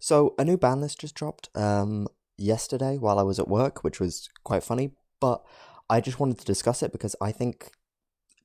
So a new ban list just dropped yesterday while I was at work, which was quite funny. But I just wanted to discuss it because I think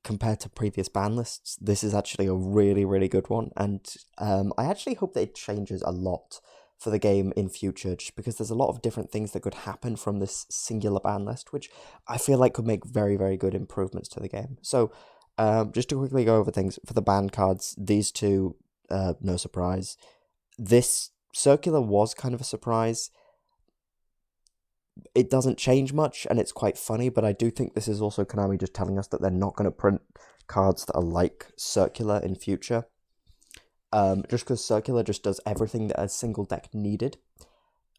compared to previous ban lists, this is actually a really, really good one, and I actually hope that it changes a lot for the game in future, just because there's a lot of different things that could happen from this singular ban list, which I feel like could make very, very good improvements to the game. So, just to quickly go over things for the ban cards, these two, no surprise. This circular was kind of a surprise. It doesn't change much, and it's quite funny, but I do think this is also Konami just telling us that they're not going to print cards that are like circular in future. Just because circular just does everything that a single deck needed.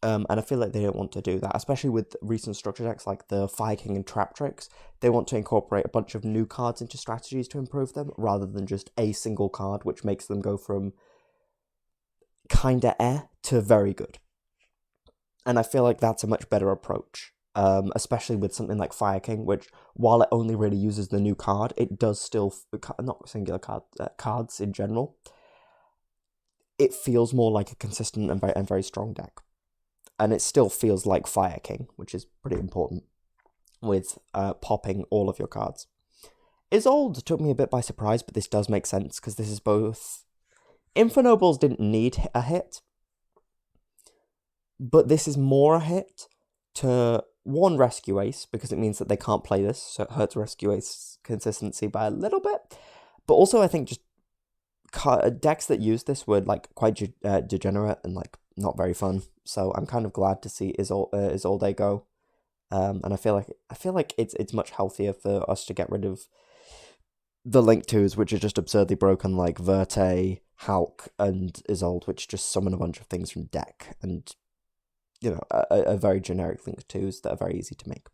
And I feel like they don't want to do that, especially with recent structure decks like the Fire King and Trap Tricks. They want to incorporate a bunch of new cards into strategies to improve them, rather than just a single card, which makes them go from kinda to very good. And I feel like that's a much better approach, especially with something like Fire King, which, while it only really uses the new card, it does still, not singular cards in general, it feels more like a consistent and very strong deck. And it still feels like Fire King, which is pretty important with popping all of your cards. Isolde took me a bit by surprise, but this does make sense, because this is both... Infernobles didn't need a hit, but this is more a hit to, one, Rescue Ace, because it means that they can't play this, so it hurts Rescue Ace consistency by a little bit. But also, I think just decks that use this were like quite degenerate and like not very fun. So I'm kind of glad to see Isolde go. And I feel like it's much healthier for us to get rid of the Link 2s, which are just absurdly broken, like Verte, Hulk, and Isolde, which just summon a bunch of things from deck, and a very generic Link 2s that are very easy to make.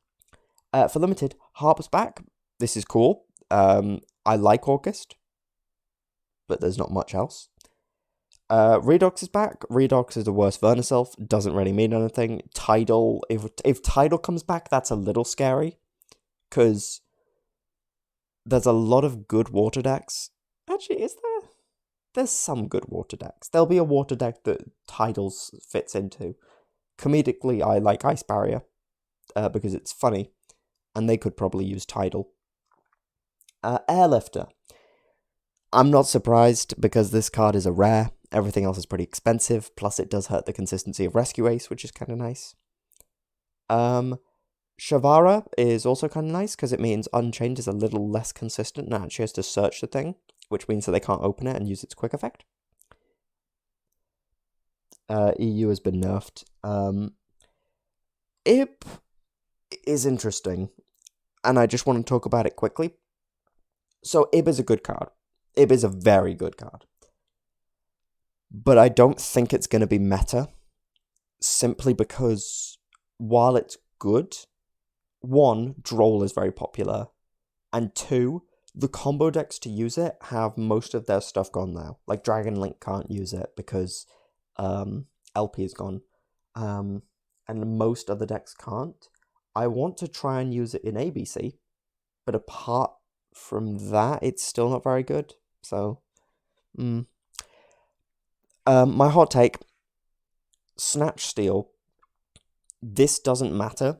For limited, Harp's back. This is cool. I like August, but there's not much else. Redox is back. Redox is the worst Verniself. Doesn't really mean anything. Tidal, if Tidal comes back, that's a little scary, because there's a lot of good water decks. Actually, is there? There's some good water decks. There'll be a water deck that Tidals fits into. Comedically, I like Ice Barrier, because it's funny, and they could probably use Tidal. Airlifter. I'm not surprised, because this card is a rare. Everything else is pretty expensive, plus it does hurt the consistency of Rescue Ace, which is kind of nice. Shavara is also kind of nice, because it means Unchained is a little less consistent and actually has to search the thing, which means that they can't open it and use its quick effect. EU has been nerfed. Ib is interesting, and I just want to talk about it quickly. So Ib is a good card. Ib is a very good card. But I don't think it's going to be meta, simply because while it's good, one, Droll is very popular, and two, the combo decks to use it have most of their stuff gone now. Like Dragon Link can't use it because LP is gone, and most other decks can't. I want to try and use it in ABC, but apart from that, it's still not very good. So, my hot take, Snatch Steal, this doesn't matter,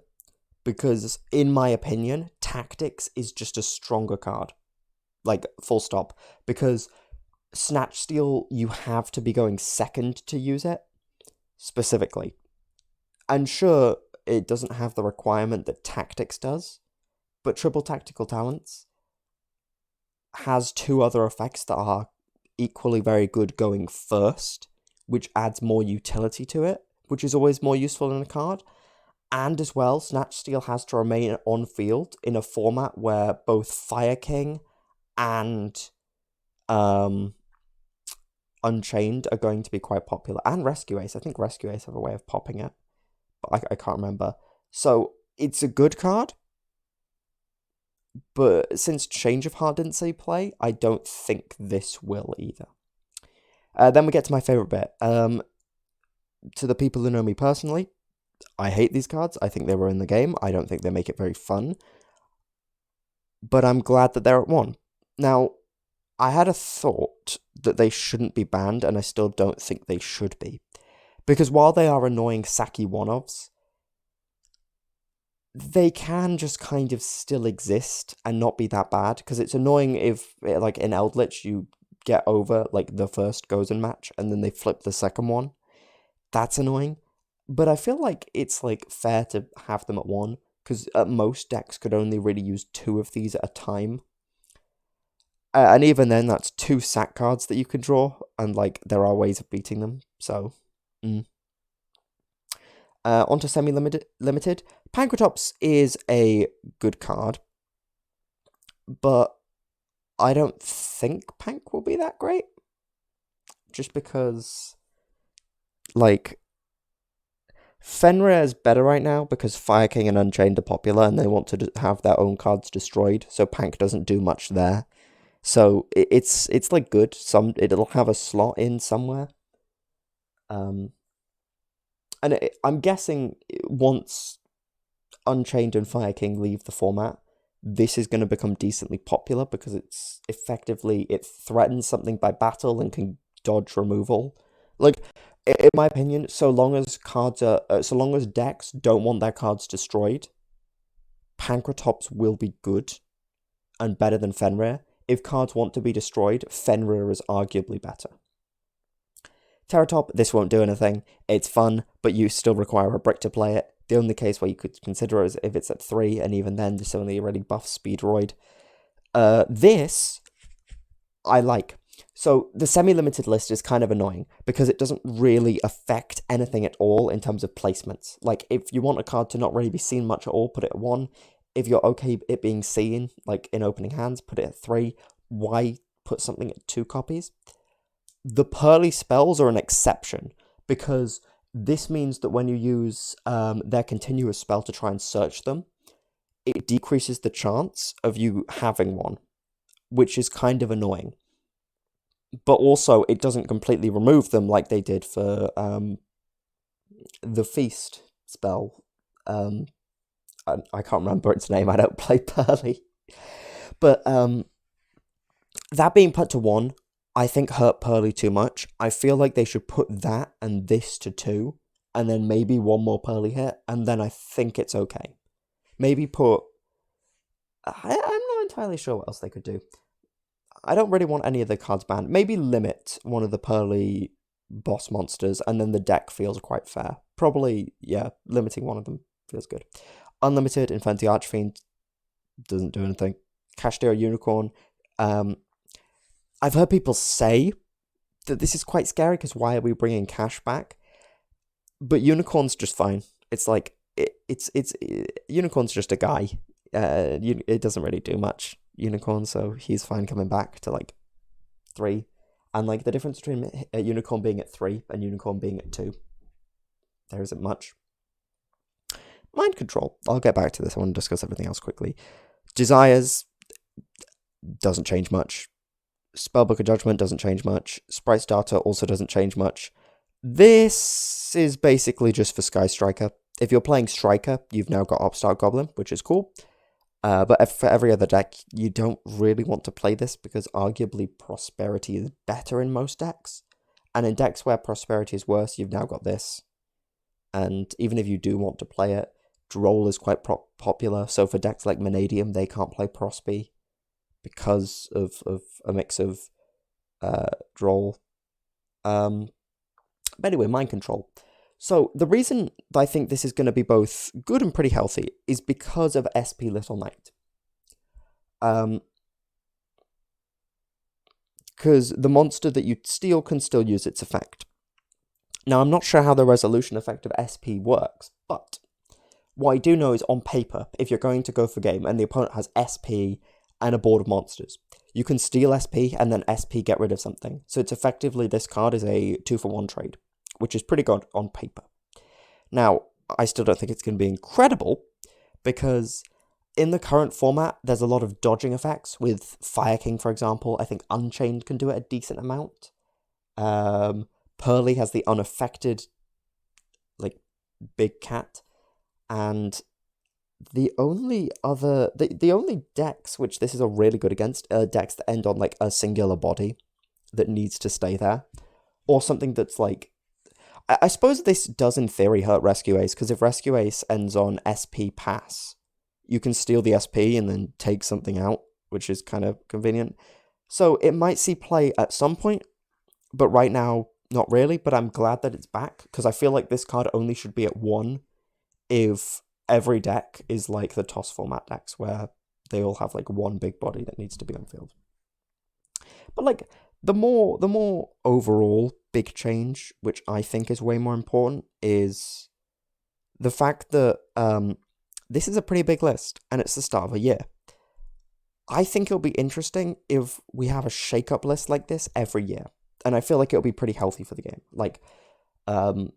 because in my opinion, Tactics is just a stronger card. Like, full stop. Because Snatch Steal, you have to be going second to use it, specifically. And sure, it doesn't have the requirement that Tactics does, but Triple Tactical Talents has two other effects that are equally very good going first, which adds more utility to it, which is always more useful in a card. And as well, Snatch Steal has to remain on field in a format where both Fire King and Unchained are going to be quite popular. And Rescue Ace. I think Rescue Ace have a way of popping it, but I can't remember. So it's a good card, but since Change of Heart didn't say play, I don't think this will either. Then we get to my favourite bit. To the people who know me personally, I hate these cards. I think they were in the game. I don't think they make it very fun. But I'm glad that they're at 1. Now, I had a thought that they shouldn't be banned, and I still don't think they should be. Because while they are annoying Saki one-offs, they can just kind of still exist and not be that bad. Because it's annoying if, like, in Eldritch, you get over, like, the first Gozen match and then they flip the second one. That's annoying. But I feel like it's, like, fair to have them at one. Because at most, decks could only really use two of these at a time. And even then, that's two sack cards that you can draw. And, like, there are ways of beating them. So, onto semi-limited. Pankratops is a good card, but I don't think Pank will be that great. Just because, like, Fenrir is better right now because Fire King and Unchained are popular and they want to have their own cards destroyed, so Pank doesn't do much there. So it's like good. It'll have a slot in somewhere. And I'm guessing once Unchained and Fire King leave the format, this is going to become decently popular because it's effectively, it threatens something by battle and can dodge removal. Like, in my opinion, so long as decks don't want their cards destroyed, Pankratops will be good and better than Fenrir. If cards want to be destroyed, Fenrir is arguably better. Terratop, this won't do anything. It's fun, but you still require a brick to play it. The only case where you could consider it is if it's at 3, and even then, there's only a really buff Speedroid. This, I like. So, the semi-limited list is kind of annoying, because it doesn't really affect anything at all in terms of placements. Like, if you want a card to not really be seen much at all, put it at 1. If you're okay it being seen, like in opening hands, put it at 3. Why put something at 2 copies? The Pearly spells are an exception, because this means that when you use their continuous spell to try and search them, it decreases the chance of you having one, which is kind of annoying. But also, it doesn't completely remove them like they did for the Feast spell. I can't remember its name, I don't play Pearly. But that being put to 1, I think hurt Pearly too much. I feel like they should put that and this to 2, and then maybe one more Pearly hit, and then I think it's okay. Maybe put... I'm not entirely sure what else they could do. I don't really want any of the cards banned. Maybe limit one of the Pearly boss monsters, and then the deck feels quite fair. Probably, yeah, limiting one of them feels good. Unlimited Infinity Archfiend doesn't do anything. Kashtira Unicorn, I've heard people say that this is quite scary because why are we bringing cash back? But Unicorn's just fine. It's like Unicorn's just a guy. It doesn't really do much. Unicorn, so he's fine coming back to like 3. And like the difference between a Unicorn being at 3 and Unicorn being at 2, there isn't much. Mind Control. I'll get back to this. I want to discuss everything else quickly. Desires doesn't change much. Spellbook of Judgment doesn't change much. Sprite Starter also doesn't change much. This is basically just for Sky Striker. If you're playing Striker, you've now got Upstart Goblin, which is cool. But for every other deck, you don't really want to play this because arguably Prosperity is better in most decks. And in decks where Prosperity is worse, you've now got this. And even if you do want to play it, Droll is quite popular. So for decks like Vanadium, they can't play Prosby because of a mix of Droll. But anyway, Mind Control. So the reason I think this is going to be both good and pretty healthy is because of SP Little Knight. Because the monster that you steal can still use its effect. Now, I'm not sure how the resolution effect of SP works, but what I do know is on paper, if you're going to go for game and the opponent has SP and a board of monsters, you can steal SP and then SP get rid of something. So it's effectively, this card is a 2-for-1 trade, which is pretty good on paper. Now, I still don't think it's going to be incredible, because in the current format, there's a lot of dodging effects with Fire King, for example. I think Unchained can do it a decent amount. Pearly has the unaffected, like, big cat. And the only other... The only decks which this is a really good against are decks that end on, like, a singular body that needs to stay there. Or something that's, like... I suppose this does in theory hurt Rescue Ace, because if Rescue Ace ends on SP pass, you can steal the SP and then take something out, which is kind of convenient. So it might see play at some point, but right now, not really. But I'm glad that it's back, because I feel like this card only should be at 1 if every deck is like the toss format decks, where they all have like one big body that needs to be on field. But like the more overall big change, which I think is way more important, is the fact that this is a pretty big list and it's the start of a year. I think it'll be interesting if we have a shake-up list like this every year. And I feel like it'll be pretty healthy for the game. Like, an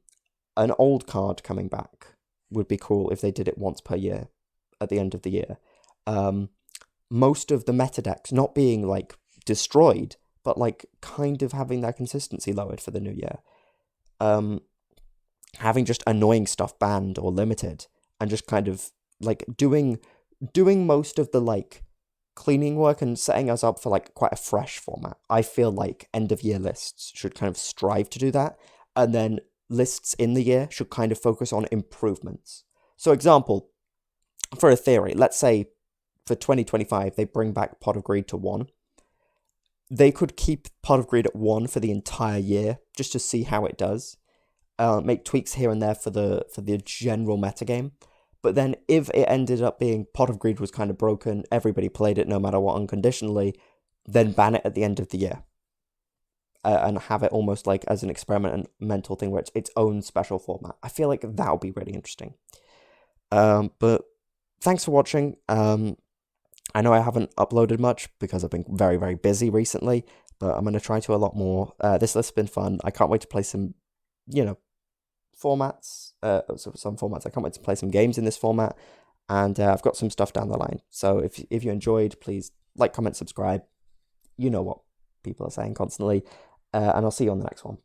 old card coming back would be cool if they did it once per year at the end of the year. Most of the meta decks not being, like, destroyed, but, like, kind of having their consistency lowered for the new year. Having just annoying stuff banned or limited, and just kind of, like, doing most of the, like, cleaning work and setting us up for like quite a fresh format. I feel like end of year lists should kind of strive to do that, and then lists in the year should kind of focus on improvements. So example, for a theory, let's say for 2025 they bring back Pot of Greed to 1. They could keep Pot of Greed at 1 for the entire year just to see how it does. Make tweaks here and there for the general metagame. But then if it ended up being Pot of Greed was kind of broken, everybody played it no matter what unconditionally, then ban it at the end of the year. And have it almost like as an experimental thing where it's its own special format. I feel like that would be really interesting. But thanks for watching. I know I haven't uploaded much because I've been very, very busy recently, but I'm going to try to a lot more. This list's been fun. I can't wait to play some, formats, some formats. I can't wait to play some games in this format, and I've got some stuff down the line. So if you enjoyed, please like, comment, subscribe. You know what people are saying constantly, and I'll see you on the next one.